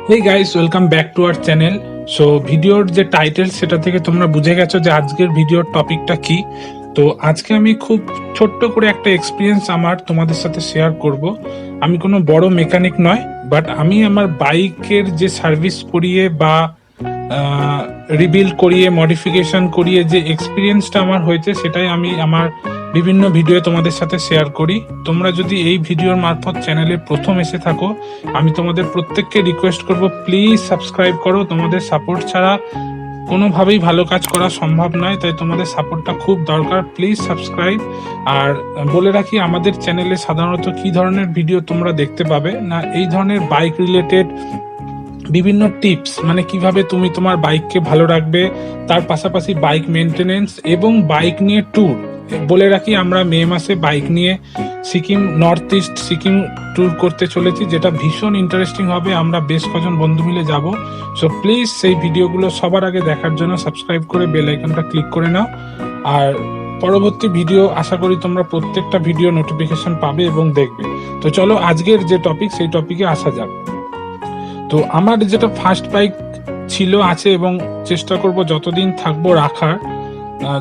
Hey guys, welcome back to our channel. So ভিডিওর যে title সেটা থেকে তোমরা বুঝে গেছো যে আজকের ভিডিওর টপিকটা কি। তো আজকে আমি খুব ছোট্ট করে একটা এক্সপিরিয়েন্স আমার তোমাদের সাথে শেয়ার করব। আমি কোনো বড় মেকানিক নয়, বাট আমি আমার বাইকের যে সার্ভিস করিয়ে বা রিবিল্ড করিয়ে মডিফিকেশন করিয়ে যে এক্সপিরিয়েন্সটা আমার হয়েছে সেটাই আমি আমার বিভিন্ন ভিডিও তোমাদের সাথে শেয়ার করি। তোমরা যদি এই ভিডিওর মারফত চ্যানেলে প্রথম এসে থাকো, আমি তোমাদের প্রত্যেককে রিকোয়েস্ট করব, প্লিজ সাবস্ক্রাইব করো। তোমাদের সাপোর্ট ছাড়া কোনোভাবেই ভালো কাজ করা সম্ভব নয়, তাই তোমাদের সাপোর্টটা খুব দরকার। Please subscribe. আর বলে রাখি, আমাদের চ্যানেলে সাধারণত কি ধরনের ভিডিও তোমরা দেখতে পাবে না, এই ধরনের বাইক রিলেটেড বিভিন্ন টিপস, মানে কিভাবে তুমি তোমার বাইককে ভালো রাখবে, তার পাশাপাশি বাইক মেনটেনেন্স এবং বাইক নিয়ে ট্যুর। বলে রাখি, আমরা মে মাসে বাইক নিয়ে Sikkim, north east Sikkim tour করতে চলেছি, যেটা ভীষণ ইন্টারেস্টিং হবে। আমরা বেশ কজন বন্ধু মিলে যাব। সো প্লিজ সেই ভিডিওগুলো সবার আগে দেখার জন্য সাবস্ক্রাইব করে বেল আইকনটা ক্লিক করে নাও। আর পরবর্তী ভিডিও আশা করি তোমরা প্রত্যেকটা ভিডিও নোটিফিকেশন পাবে এবং দেখবে। তো চলো আজকের যে টপিক সেই টপিকে আসা যাক। তো আমার যেটা ফার্স্ট বাইক ছিল, আছে এবং চেষ্টা করব যতদিন থাকবো রাখার,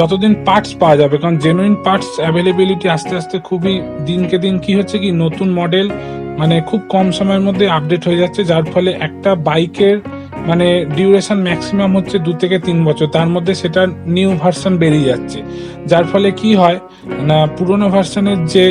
যতদিন পার্টস পাওয়া যাবে, কারণ জেনুইন পার্টস অ্যাভেলেবিলিটি আস্তে আস্তে খুবই দিনকে দিন কি হচ্ছে কি নতুন মডেল মানে খুব কম সময়ের মধ্যে আপডেট হয়ে যাচ্ছে, যার ফলে একটা বাইকের মানে ডিউরেশন ম্যাক্সিমাম হচ্ছে 2 থেকে 3 বছর, তার মধ্যে সেটা নিউ ভার্সন বেরিয়ে যাচ্ছে। যার ফলে কি হয় না, পুরোনো ভার্সনের যে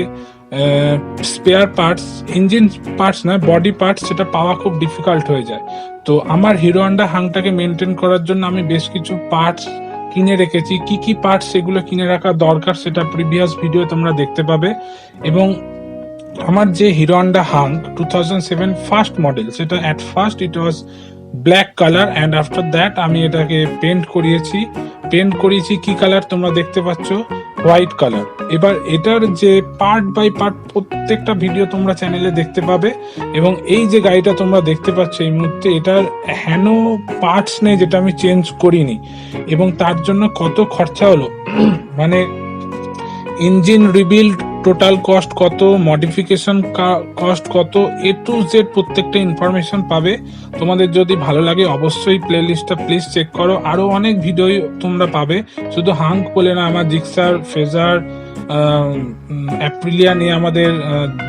স্পেয়ার পার্টস, ইঞ্জিন পার্টস নয় বডি পার্টস, সেটা পাওয়া খুব ডিফিকাল্ট হয়ে যায়। তো আমার হিরো হন্ডা হাংটাকে মেনটেন করার জন্য আমি বেশ কিছু পার্টস কিনে রেখেছি। কি কি পার্টস সেগুলো কিনে রাখা দরকার সেটা প্রিভিয়াস ভিডিও তোমরা দেখতে পাবে। এবং আমার যে Hero Honda Hunk 2007 first model, সেটা at first it was black colour and after that আমি এটাকে পেন্ট করিয়েছি কি কালার তোমরা দেখতে পাচ্ছ, হোয়াইট কালার। এবার এটার যে পার্ট বাই পার্ট প্রত্যেকটা ভিডিও তোমরা চ্যানেলে দেখতে পাবে। এবং এই যে গাড়িটা তোমরা দেখতে পাচ্ছ এই মুহূর্তে, এটার হ্যানো পার্টস নেই যেটা আমি চেঞ্জ করিনি। এবং তার জন্য কত খরচা হলো মানে ইঞ্জিন রিবিল্ড টোটাল কস্ট কত, মডিফিকেশন কস্ট কত, এ টু জেড প্রত্যেকটা ইনফরমেশন পাবে। তোমাদের যদি ভালো লাগে অবশ্যই প্লে লিস্টটা প্লিজ চেক করো। আরো অনেক ভিডিও তোমরা পাবে, শুধু হাঙ্ক বলে না, আমার জিক্সার, ফেজার, অ্যাপ্রিলিয়া নিয়ে আমাদের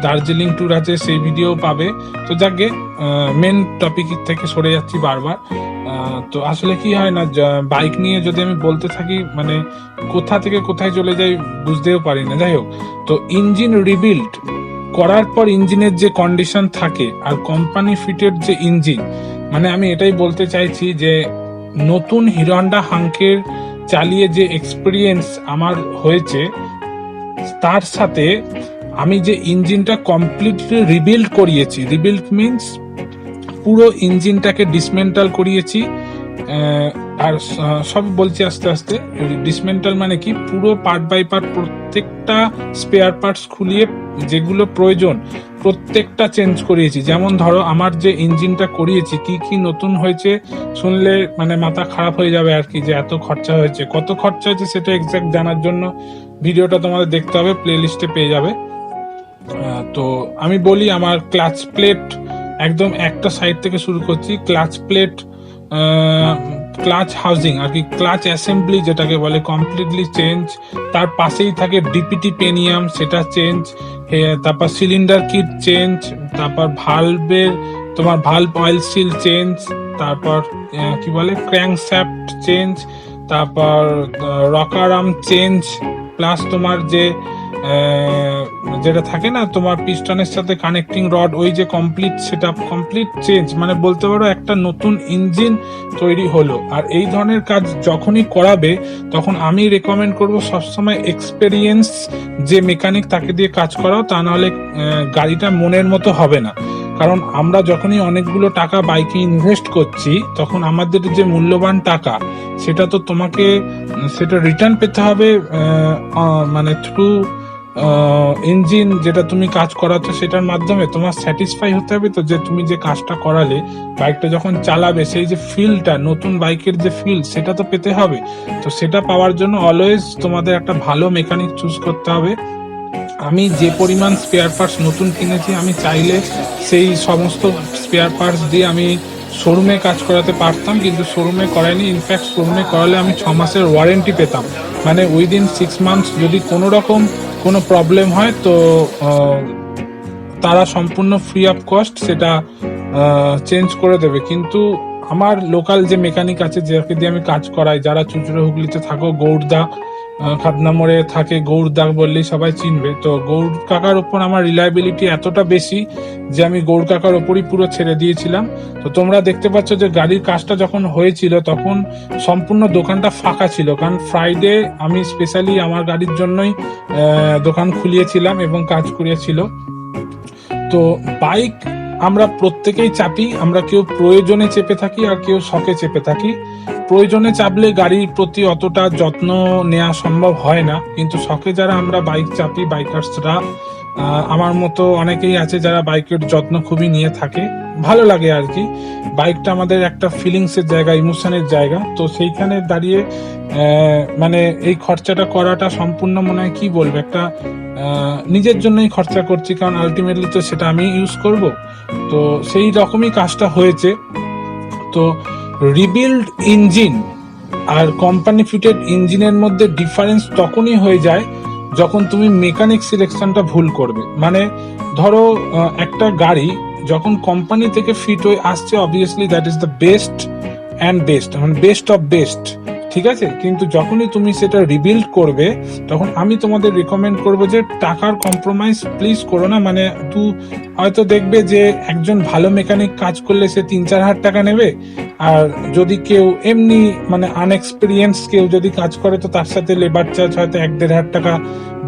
দার্জিলিং ট্যুর আছে, সেই ভিডিও পাবে। তো যাকে মেন টপিক থেকে সরে যাচ্ছি বারবার। তো আসলে কি হয় না, বাইক নিয়ে যদি আমি বলতে থাকি মানে কোথা থেকে কোথায় চলে যাই বুঝতেও পারি না। যাই হোক, তো ইঞ্জিন রিবিল্ড করার পর ইঞ্জিনের যে কন্ডিশন থাকে আর কোম্পানি ফিটেড যে ইঞ্জিন, মানে আমি এটাই বলতে চাইছি যে নতুন হিরো হন্ডা হাঙ্কের চালিয়ে যে এক্সপিরিয়েন্স আমার হয়েছে, তার সাথে আমি যে ইঞ্জিনটা কমপ্লিটলি রিবিল্ড করিয়েছি, রিবিল্ড মিনস পুরো ইঞ্জিনটাকে ডিসমেন্টাল করিয়েছি। আর সব বলছি আস্তে আস্তে। ডিসমেন্টাল মানে কি, পুরো পার্ট বাই পার্ট প্রত্যেকটা স্পেয়ার পার্টস খুলিয়ে যেগুলো প্রয়োজন প্রত্যেকটা চেঞ্জ করিয়েছি। যেমন ধরো আমার যে ইঞ্জিনটা করিয়েছি, কি কি নতুন হয়েছে শুনলে মানে মাথা খারাপ হয়ে যাবে আর কি, যে এত খরচা হয়েছে। কত খরচা হয়েছে সেটা এক্সাক্ট জানার জন্য ভিডিওটা তোমাদের দেখতে হবে, প্লে লিস্টে পেয়ে যাবে। তো আমি বলি, আমার ক্লাচ প্লেট একদম একটা সাইড থেকে শুরু করছি। ক্লাচ প্লেট, ক্লাচ হাউজিং আর কি, ক্লাচ অ্যাসেম্বলি যেটাকে বলে, কমপ্লিটলি চেঞ্জ। তার পাশেই থাকে ডিপিটি পেনিয়াম, সেটা চেঞ্জ। তারপর সিলিন্ডার কিট চেঞ্জ, তারপর ভালভের তোমার ভালভ অয়েল সিল চেঞ্জ, তারপর কি বলে ক্র্যাঙ্কশ্যাফট চেঞ্জ, তারপর রকার আর্ম চেঞ্জ, প্লাস তোমার যে যেটা থাকে না তোমার পিস্টনের সাথে কানেক্টিং রড, ওই যে কমপ্লিট সেটআপ, কমপ্লিট চেঞ্জ। মানে বলতে পারো একটা নতুন ইঞ্জিন তৈরি হলো। আর এই ধরনের কাজ যখনই করাবে তখন আমি রেকমেন্ড করব সবসময় এক্সপেরিয়েন্স যে মেকানিক তাকে দিয়ে কাজ করাও, তা নাহলে গাড়িটা মনের মতো হবে না। কারণ আমরা যখনই অনেকগুলো টাকা বাইকে ইনভেস্ট করছি, তখন আমাদের যে মূল্যবান টাকা সেটা তো তোমাকে সেটা রিটার্ন পেতে হবে, মানে থ্রু ইঞ্জিন যেটা তুমি কাজ করাচ্ছ সেটার মাধ্যমে তোমার স্যাটিসফাই হতে হবে। তো যে তুমি যে কাজটা করালে, বাইকটা যখন চালাবে সেই যে ফিলটা, নতুন বাইকের যে ফিল, সেটা তো পেতে হবে। তো সেটা পাওয়ার জন্য অলওয়েজ তোমাদের একটা ভালো মেকানিক চুজ করতে হবে। আমি যে পরিমাণ স্পেয়ার পার্টস নতুন কিনেছি, আমি চাইলে সেই সমস্ত স্পেয়ার পার্টস দিয়ে আমি শোরুমে কাজ করাতে পারতাম, কিন্তু শোরুমে করাইনি। ইনফ্যাক্ট শোরুমে করালে আমি 6 মাসের ওয়ারেন্টি পেতাম, মানে উইদিন 6 মান্থস যদি কোনো রকম কোনো প্রবলেম হয় তো তারা সম্পূর্ণ ফ্রি অফ কস্ট সেটা চেঞ্জ করে দেবে। কিন্তু আমার লোকাল যে মেকানিক আছে, যাকে দিয়ে আমি কাজ করাই, যারা চুচুড়ো হুগলিতে থাকো, গৌড়দা খাদনা মোড়ে থাকে, গৌড়দা বললেই সবাই চিনবে। তো গৌড় কাকার ওপর আমার রিলায়েবিলিটি এতটা বেশি যে আমি গৌড় কাকার ওপরই পুরো ছেড়ে দিয়েছিলাম। তো তোমরা দেখতে পাচ্ছ যে গাড়ির কাজটা যখন হয়েছিল তখন সম্পূর্ণ দোকানটা ফাঁকা ছিল, কারণ ফ্রাইডে আমি স্পেশালি আমার গাড়ির জন্যই দোকান খুলিয়েছিলাম এবং কাজ করিয়েছিল। তো বাইক আমরা প্রত্যেকেই চাপি, আমরা কেউ প্রয়োজনে চেপে থাকি আর কেউ শখে চেপে থাকি। প্রয়োজনে চাপলে গাড়ির প্রতি অতটা যত্ন নেওয়া সম্ভব হয় না, কিন্তু শখে যারা আমরা বাইক চাপি, বাইকার্সরা আমার মতো অনেকেই আছে যারা বাইকের যত্ন খুবই নিয়ে থাকে, ভালো লাগে আর কি। বাইকটা আমাদের একটা ফিলিংসের জায়গা, ইমোশনের জায়গা। তো সেইখানে দাঁড়িয়ে মানে এই খরচাটা করাটা সম্পূর্ণ মনে হয় কি বলবো, একটা নিজের জন্যই খরচা করছি, কারণ আলটিমেটলি তো সেটা আমি ইউজ করব। তো সেই রকমই কাজটা হয়েছে। তো রিবিল্ড ইঞ্জিন আর কোম্পানি ফিটেড ইঞ্জিনের মধ্যে ডিফারেন্স তখনই হয়ে যায় যখন তুমি মেকানিক সিলেকশনটা ভুল করবে। মানে ধরো একটা গাড়ি যখন কোম্পানি থেকে ফিট হয়ে আসছে, obviously that is the best and best, মানে বেস্ট অফ বেস্ট, ঠিক আছে। কিন্তু যখনই তুমি সেটা রিবিল্ড করবে তখন আমি তোমাদের রিকমেন্ড করবো যে টাকার কম্প্রোমাইজ প্লিজ করো না। মানে হয়তো দেখবে যে একজন ভালো মেকানিক কাজ করলে সে 3-4 হাজার টাকা নেবে, আর যদি কেউ এমনি মানে আনএক্সপিরিয়েন্স কেউ যদি কাজ করে তো তার সাথে লেবার চার্জ হয়তো 1-1.5 হাজার টাকা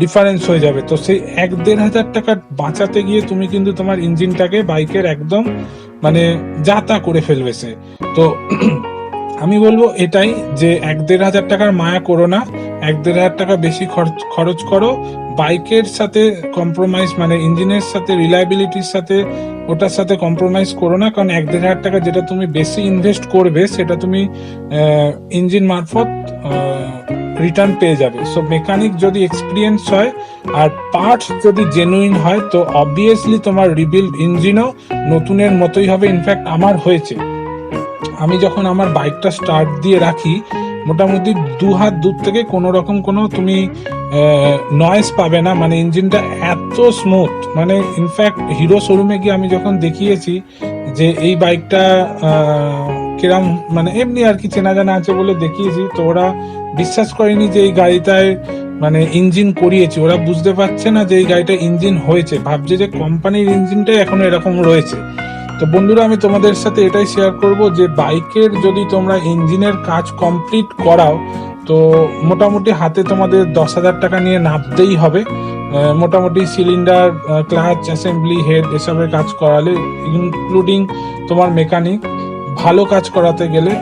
ডিফারেন্স হয়ে যাবে। তো সেই 1-1.5 হাজার টাকা বাঁচাতে গিয়ে তুমি কিন্তু তোমার ইঞ্জিনটাকে বাইকের একদম মানে যা তা করে ফেলবে সে। তো আমি বলবো এটাই যে 1-1.5 হাজার টাকার মায়া করো না, 1-1.5 হাজার টাকা বেশি খরচ করো। বাইকের সাথে কম্প্রোমাইজ মানে ইঞ্জিনের সাথে, রিলায়েবিলিটির সাথে, ওটার সাথে কম্প্রোমাইজ করো না, কারণ 1-1.5 হাজার টাকা যেটা তুমি বেশি ইনভেস্ট করবে সেটা তুমি ইঞ্জিন মারফত রিটার্ন পেয়ে যাবে। সো মেকানিক যদি এক্সপিরিয়েন্স হয় আর পার্টস যদি জেনুইন হয় তো অবভিয়াসলি তোমার রিবিল্ড ইঞ্জিনও নতুনের মতোই হবে। ইনফ্যাক্ট আমার হয়েছে, আমি যখন আমার বাইকটা স্টার্ট দিয়ে রাখি মোটামুটি 2 হাত দূর থেকে কোনো রকম কোনো তুমি নয়েজ পাবে না, মানে ইঞ্জিনটা এত স্মুথ। মানে ইনফ্যাক্ট হিরো শোরুমে গিয়ে আমি যখন দেখিয়েছি যে এই বাইকটা কিরম, মানে এমনি আর কি চেনা জানা আছে বলে দেখিয়েছি, তো ওরা বিশ্বাস করেনি যে এই গাড়িটায় মানে ইঞ্জিন করিয়েছি। ওরা বুঝতে পারছে না যে এই গাড়িটা ইঞ্জিন হয়েছে, ভাবছে যে কোম্পানির ইঞ্জিনটাই এখন এরকম রয়েছে। তো বন্ধুরা আমি তোমাদের সাথে এটাই শেয়ার করব যে বাইকের যদি তোমরা ইঞ্জিনের কাজ কমপ্লিট করাও তো মোটামুটি হাতে তোমাদের 10,000 টাকা নিয়ে নামতেই হবে। মোটামুটি সিলিন্ডার, ক্লাচ, অ্যাসেম্বলি, হেড এসবের কাজ করালে, ইনক্লুডিং তোমার মেকানিক, ভালো কাজ করাতে গেলে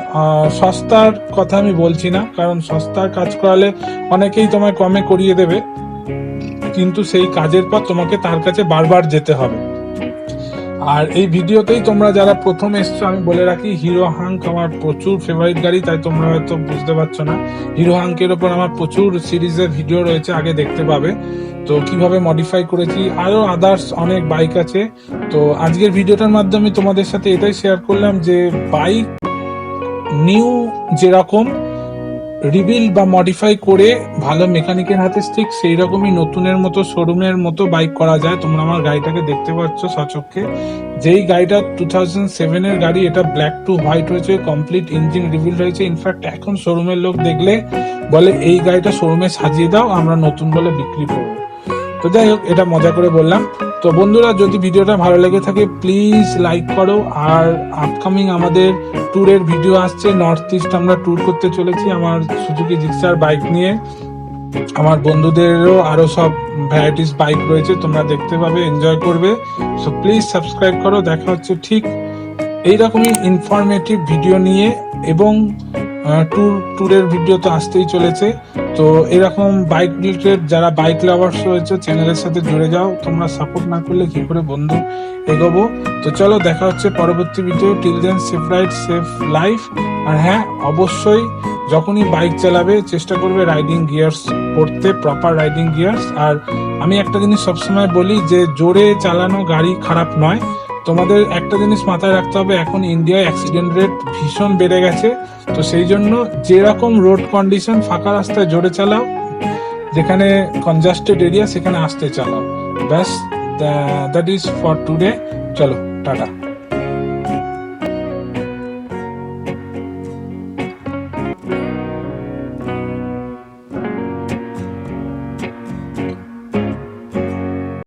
সস্তার কথা আমি বলছি না, কারণ সস্তার কাজ করালে অনেকেই তোমায় কমে করিয়ে দেবে, কিন্তু সেই কাজের পর তোমাকে তার কাছে বারবার যেতে হবে। আর এই ভিডিওতেই তোমরা যারা প্রথম এসছো আমি বলে রাখি, হিরো হাঙ্ক আমার প্রচুর ফেভারিট গাড়ি, তাই তোমরা হয়তো বুঝতে পারছো না। হিরো হাঙ্কের ওপর আমার প্রচুর সিরিজের ভিডিও রয়েছে, আগে দেখতে পাবে। তো কিভাবে মডিফাই করেছি, আরো আদার্স অনেক বাইক আছে। তো আজকের ভিডিওটার মাধ্যমে তোমাদের সাথে এটাই শেয়ার করলাম যে বাইক নিউ যেরকম রিবিল্ড বা মডিফাই করে ভালো মেকানিকের হাতে ঠিক সেই রকমই নতুনের মতো শোরুমের মতো বাইক করা যায়। তোমরা আমার গাড়িটাকে দেখতে পাচ্ছ সচক্ষে, যেই গাড়িটা 2007 এর গাড়ি, এটা ব্ল্যাক টু হোয়াইট হয়েছে, কমপ্লিট ইঞ্জিন রিবিল্ড হয়েছে। ইনফ্যাক্ট এখন শোরুমের লোক দেখলে বলে এই গাড়িটা শোরুমে সাজিয়ে দাও, আমরা নতুন বলে বিক্রি করবো। তো যাই হোক, এটা মজা করে বললাম। তো বন্ধুরা যদি ভিডিওটা ভালো লেগে থাকে প্লিজ লাইক করো। আর আপকামিং আমাদের ট্যুরের ভিডিও আসছে, নর্থ ইস্ট আমরা ট্যুর করতে চলেছি আমার সুজুকি জিক্সার বাইক নিয়ে। আমার বন্ধুদেরও আরো সব ভ্যারাইটিস বাইক রয়েছে, তোমরা দেখতে পাবে, এনজয় করবে। সো প্লিজ সাবস্ক্রাইব করো। দেখা হচ্ছে ঠিক এইরকমই ইনফরমেটিভ ভিডিও নিয়ে, এবং ট্যুরের ভিডিও তো আসতেই চলেছে। তো এরকম বাইক রিলেটেড যারা বাইক লাভার্স রয়েছে চ্যানেলের সাথে জুড়ে যাও, তোমরা সাপোর্ট না করলে কি করে বন্ধু এগোবো। তো চলো দেখা হচ্ছে পরবর্তী video. Till then safe ride, safe life. আর হ্যাঁ, অবশ্যই যখনই বাইক চালাবে চেষ্টা করবে রাইডিং গিয়ার্স পরতে, প্রপার রাইডিং গিয়ার্স। আর আমি একটা জিনিস সবসময় বলি যে জোরে চালানো গাড়ি খারাপ নয়, তোমাদের একটা জিনিস মাথায় রাখতে হবে, এখন ইন্ডিয়ায় অ্যাক্সিডেন্ট রেট ভীষণ বেড়ে গেছে। তো সেই জন্য যেরকম রোড কন্ডিশন, ফাঁকা রাস্তায় জোরে চালাও, যেখানে কনজাস্টেড এরিয়া সেখানে আস্তে চালাও। ব্যাস, দ্যাট ইজ ফর টুডে। চলো, টাটা।